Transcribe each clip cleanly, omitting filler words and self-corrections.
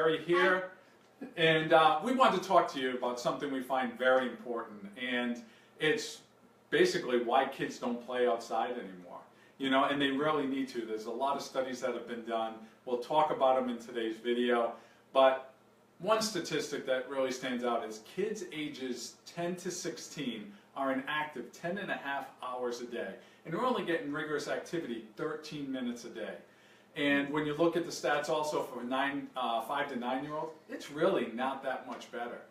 Harry here, and we wanted to talk to you about something we find very important, and it's basically why kids don't play outside anymore. You know, and they really need to. There's a lot of studies that have been done. We'll talk about them in today's video, but one statistic that really stands out is kids ages 10 to 16 are inactive 10 and a half hours a day, and we're only getting rigorous activity 13 minutes a day. And when you look at the stats also for 5 to 9-year-olds, it's really not that much better.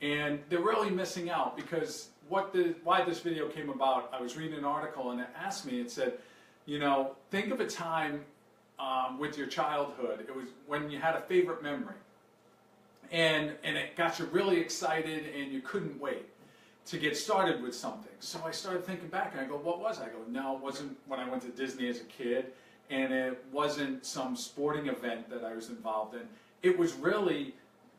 And they're really missing out because why this video came about, I was reading an article and it asked me, it said, you know, think of a time with your childhood, it was when you had a favorite memory. And it got you really excited and you couldn't wait to get started with something. So I started thinking back and I go, what was it? I go, no, it wasn't when I went to Disney as a kid, and it wasn't some sporting event that I was involved in. It was really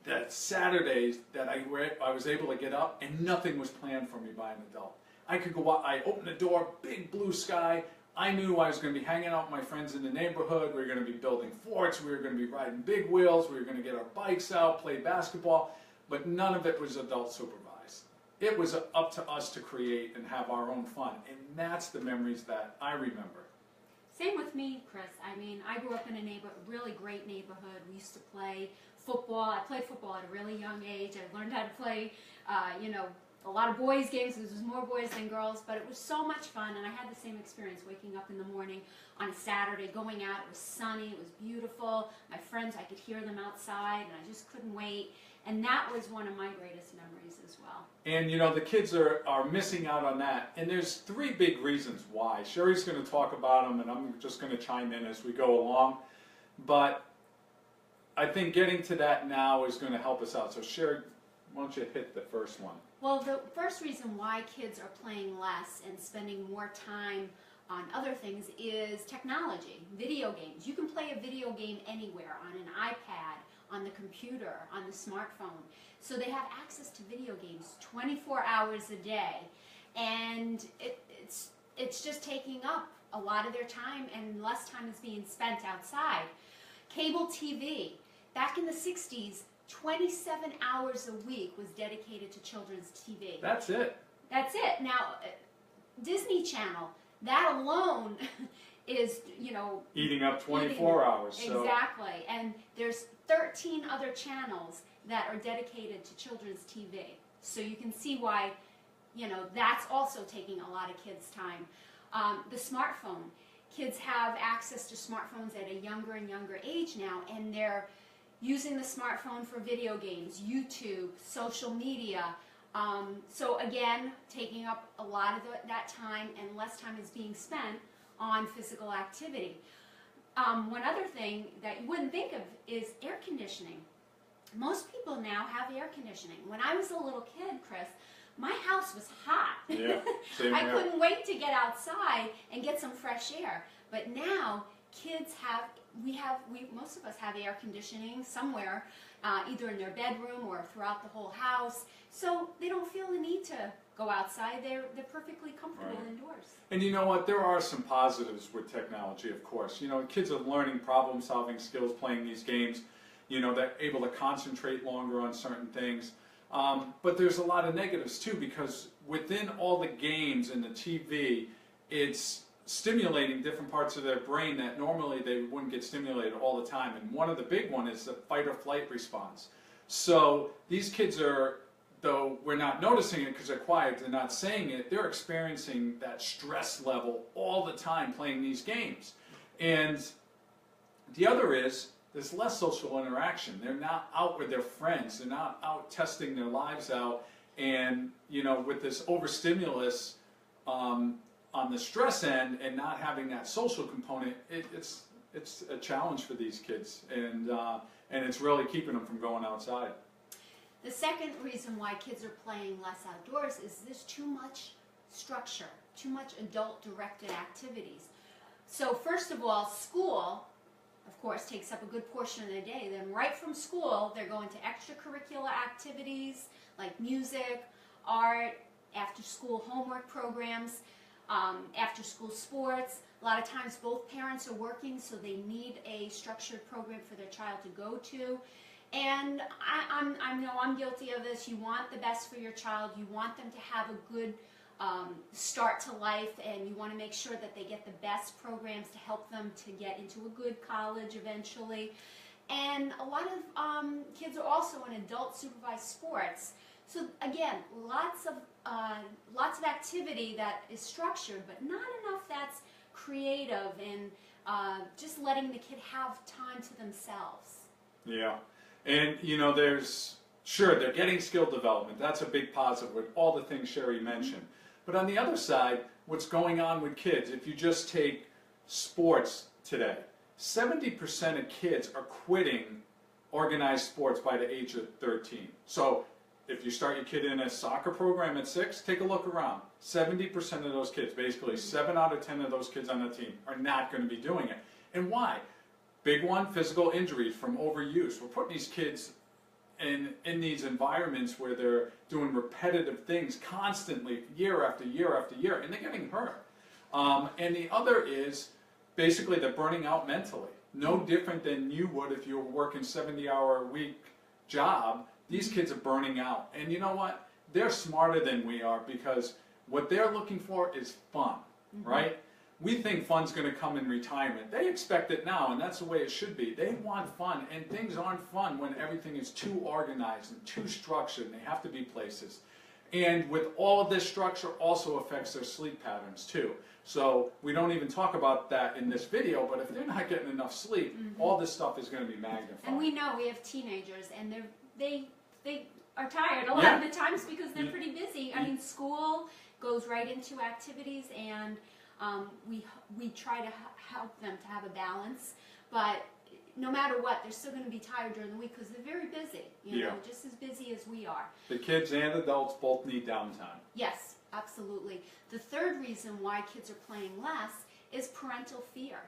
that Saturdays that I was able to get up and nothing was planned for me by an adult. I could go out, I opened the door, big blue sky. I knew I was going to be hanging out with my friends in the neighborhood. We were going to be building forts. We were going to be riding big wheels. We were going to get our bikes out, play basketball. But none of it was adult supervised. It was up to us to create and have our own fun. And that's the memories that I remember. Same with me, Chris. I mean, I grew up in a really great neighborhood. We used to play football. I played football at a really young age. I learned how to play, you know, a lot of boys' games. There was more boys than girls, but it was so much fun. And I had the same experience waking up in the morning on a Saturday, going out. It was sunny. It was beautiful. My friends, I could hear them outside, and I just couldn't wait. And that was one of my greatest memories as well. And you know, the kids are missing out on that. And there's 3 big reasons why. Sherry's going to talk about them, and I'm just going to chime in as we go along. But I think getting to that now is going to help us out. So Sherry, why don't you hit the first one? Well, the first reason why kids are playing less and spending more time on other things is technology, video games. You can play a video game anywhere, on an iPad, on the computer, on the smartphone. So they have access to video games 24 hours a day, and it's just taking up a lot of their time, and less time is being spent outside. Cable TV. Back in the 60s, 27 hours a week was dedicated to children's TV. That's it. That's it. Now, Disney Channel, that alone is, you know, eating up 24 hours. So. Exactly. And there's 13 other channels that are dedicated to children's TV. So you can see why, you know, that's also taking a lot of kids' time. The smartphone. Kids have access to smartphones at a younger and younger age now, and they're using the smartphone for video games, YouTube, social media. So again, taking up a lot of that time, and less time is being spent on physical activity. One other thing that you wouldn't think of is air conditioning. Most people now have air conditioning. When I was a little kid, Chris, my house was hot. Yeah, same I here. couldn't wait to get outside and get some fresh air. But now kids have, most of us have air conditioning somewhere, either in their bedroom or throughout the whole house. So they don't feel the need to go outside. They're perfectly comfortable indoors. And you know what? There are some positives with technology, of course. You know, kids are learning problem-solving skills playing these games. You know, they're able to concentrate longer on certain things. But there's a lot of negatives too, because within all the games and the TV, it's stimulating different parts of their brain that normally they wouldn't get stimulated all the time. And one of the big ones is the fight or flight response. So these kids are, though we're not noticing it because they're quiet, they're not saying it, they're experiencing that stress level all the time playing these games. And the other is, there's less social interaction. They're not out with their friends. They're not out testing their lives out. And, you know, with this overstimulus on the stress end and not having that social component, it's a challenge for these kids. And it's really keeping them from going outside. The second reason why kids are playing less outdoors is there's too much structure, too much adult-directed activities. So first of all, school, of course, takes up a good portion of their day. Then right from school, they're going to extracurricular activities like music, art, after-school homework programs, after-school sports. A lot of times both parents are working, so they need a structured program for their child to go to. And I know I'm guilty of this. You want the best for your child. You want them to have a good start to life, and you want to make sure that they get the best programs to help them to get into a good college eventually. And a lot of kids are also in adult supervised sports. So again, lots of activity that is structured, but not enough that's creative and just letting the kid have time to themselves. Yeah, and you know, they're getting skill development. That's a big positive with all the things Sherry mentioned. But on the other side, what's going on with kids, if you just take sports today, 70% of kids are quitting organized sports by the age of 13. So if you start your kid in a soccer program at 6, take a look around. 70% of those kids, basically 7 out of 10 of those kids on the team, are not going to be doing it. And why? Big one, physical injuries from overuse. We're putting these kids in these environments where they're doing repetitive things constantly, year after year after year, and they're getting hurt. And the other is basically they're burning out mentally. No different than you would if you were working 70-hour-a-week job. These kids are burning out. And you know what? They're smarter than we are, because what they're looking for is fun, right? We think fun's going to come in retirement. They expect it now, and that's the way it should be. They want fun, and things aren't fun when everything is too organized and too structured, and they have to be places. And with all of this structure also affects their sleep patterns too. So we don't even talk about that in this video, but if they're not getting enough sleep, all this stuff is going to be magnified. And we know we have teenagers, and they are tired a lot of the times because they're pretty busy. I mean, school goes right into activities, and we try to help them to have a balance, but no matter what, they're still going to be tired during the week because they're very busy, you know, just as busy as we are. The kids and adults both need downtime. Yes, absolutely. The third reason why kids are playing less is parental fear.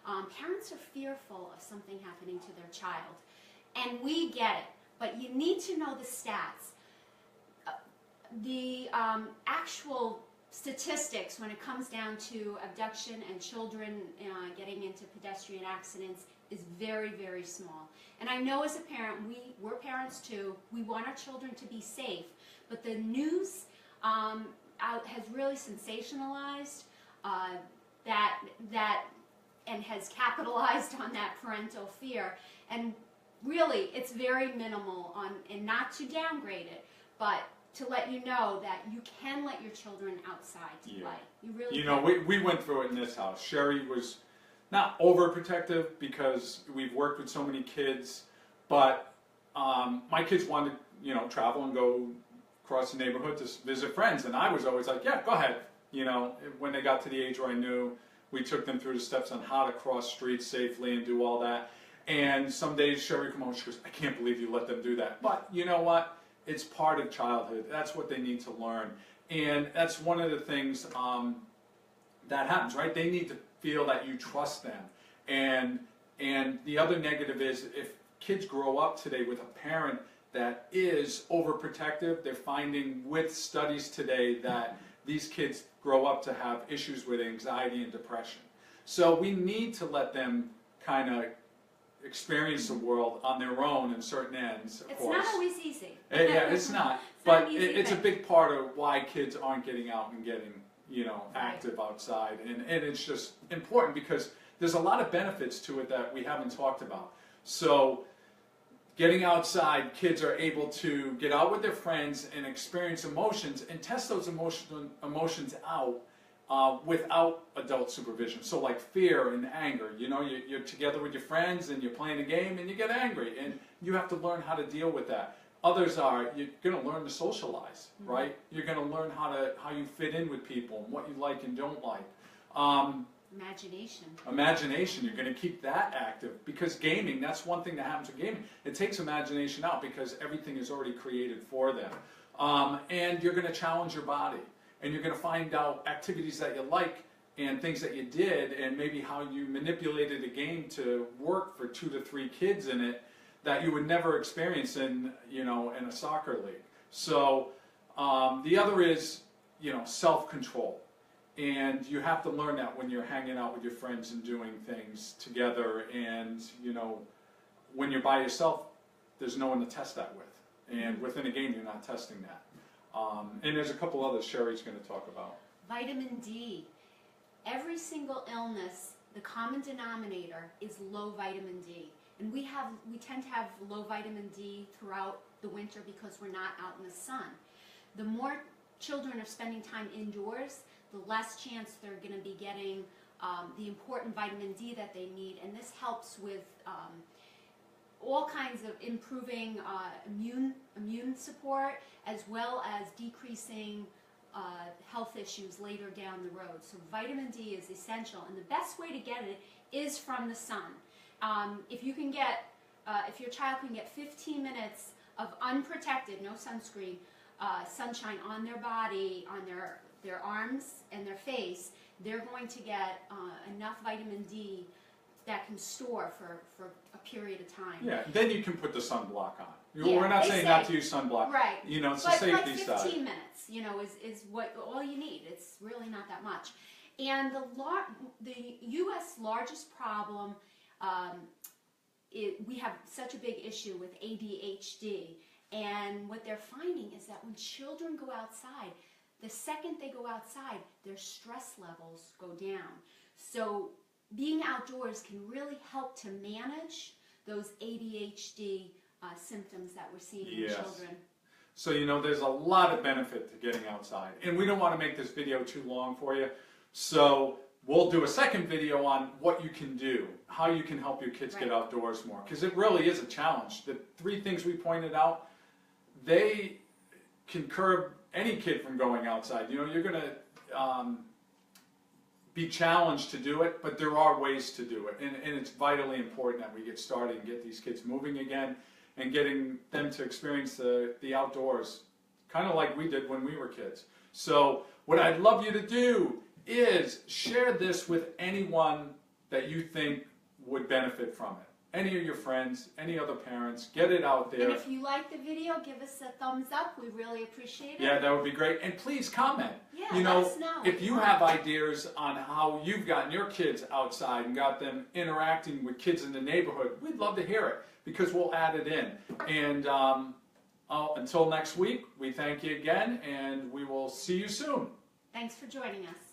Parents are fearful of something happening to their child, and we get it, but you need to know the stats. The actual statistics when it comes down to abduction and children getting into pedestrian accidents is very, very small. And I know as a parent, we're parents too, we want our children to be safe, but the news has really sensationalized that and has capitalized on that parental fear. And really, it's very minimal and not to downgrade it, but to let you know that you can let your children outside to play. You really You know, we went through it in this house. Sherry was not overprotective because we've worked with so many kids, but my kids wanted to, travel and go across the neighborhood to visit friends, and I was always like, yeah, go ahead. You know, when they got to the age where I knew, we took them through the steps on how to cross streets safely and do all that. And some days Sherry would come home, she goes, I can't believe you let them do that. But you know what? It's part of childhood. That's what they need to learn. And that's one of the things that happens, right? They need to feel that you trust them. And the other negative is if kids grow up today with a parent that is overprotective, they're finding with studies today that these kids grow up to have issues with anxiety and depression. So we need to let them kind of experience the world on their own in certain ends, of course. It's not always easy. Yeah, it's not. But it's a big part of why kids aren't getting out and getting, active outside. And it's just important because there's a lot of benefits to it that we haven't talked about. So getting outside, kids are able to get out with their friends and experience emotions and test those emotions out without adult supervision. So like fear and anger, you're together with your friends and you're playing a game and you get angry and you have to learn how to deal with that. Others are, you're going to learn to socialize, right? You're going to learn how you fit in with people and what you like and don't like. Imagination, you're going to keep that active because gaming, that's one thing that happens with gaming. It takes imagination out because everything is already created for them. And you're going to challenge your body. And you're going to find out activities that you like and things that you did and maybe how you manipulated a game to work for 2 to 3 kids in it that you would never experience in a soccer league. So the other is, self-control. And you have to learn that when you're hanging out with your friends and doing things together. And, when you're by yourself, there's no one to test that with. And within a game, you're not testing that. And there's a couple others Sherry's going to talk about. Vitamin D. Every single illness, the common denominator is low vitamin D. And we tend to have low vitamin D throughout the winter because we're not out in the sun. The more children are spending time indoors, the less chance they're going to be getting the important vitamin D that they need. And this helps with all kinds of improving immune support, as well as decreasing health issues later down the road. So vitamin D is essential, and the best way to get it is from the sun. If you can get, if your child can get 15 minutes of unprotected, no sunscreen, sunshine on their body, on their arms and their face, they're going to get enough vitamin D that can store for a period of time. Yeah, then you can put the sunblock on. Yeah, We're not saying not to use sunblock. Right. You know, it's but a safety like side. 15 minutes, you know, is what all you need. It's really not that much. And the U.S. largest problem, we have such a big issue with ADHD. And what they're finding is that when children go outside, the second they go outside, their stress levels go down. So being outdoors can really help to manage those ADHD symptoms that we're seeing in children. So, you know, there's a lot of benefit to getting outside. And we don't want to make this video too long for you. So we'll do a second video on what you can do, how you can help your kids get outdoors more. Because it really is a challenge. The 3 things we pointed out, they can curb any kid from going outside. You know, you're going to be challenged to do it, but there are ways to do it. And it's vitally important that we get started and get these kids moving again and getting them to experience the outdoors, kind of like we did when we were kids. So what I'd love you to do is share this with anyone that you think would benefit from it. Any of your friends, any other parents, get it out there. And if you like the video, give us a thumbs up. We really appreciate it. Yeah, that would be great. And please comment. Yeah, you know, let us know. if you have ideas on how you've gotten your kids outside and got them interacting with kids in the neighborhood, we'd love to hear it because we'll add it in. And until next week, we thank you again, and we will see you soon. Thanks for joining us.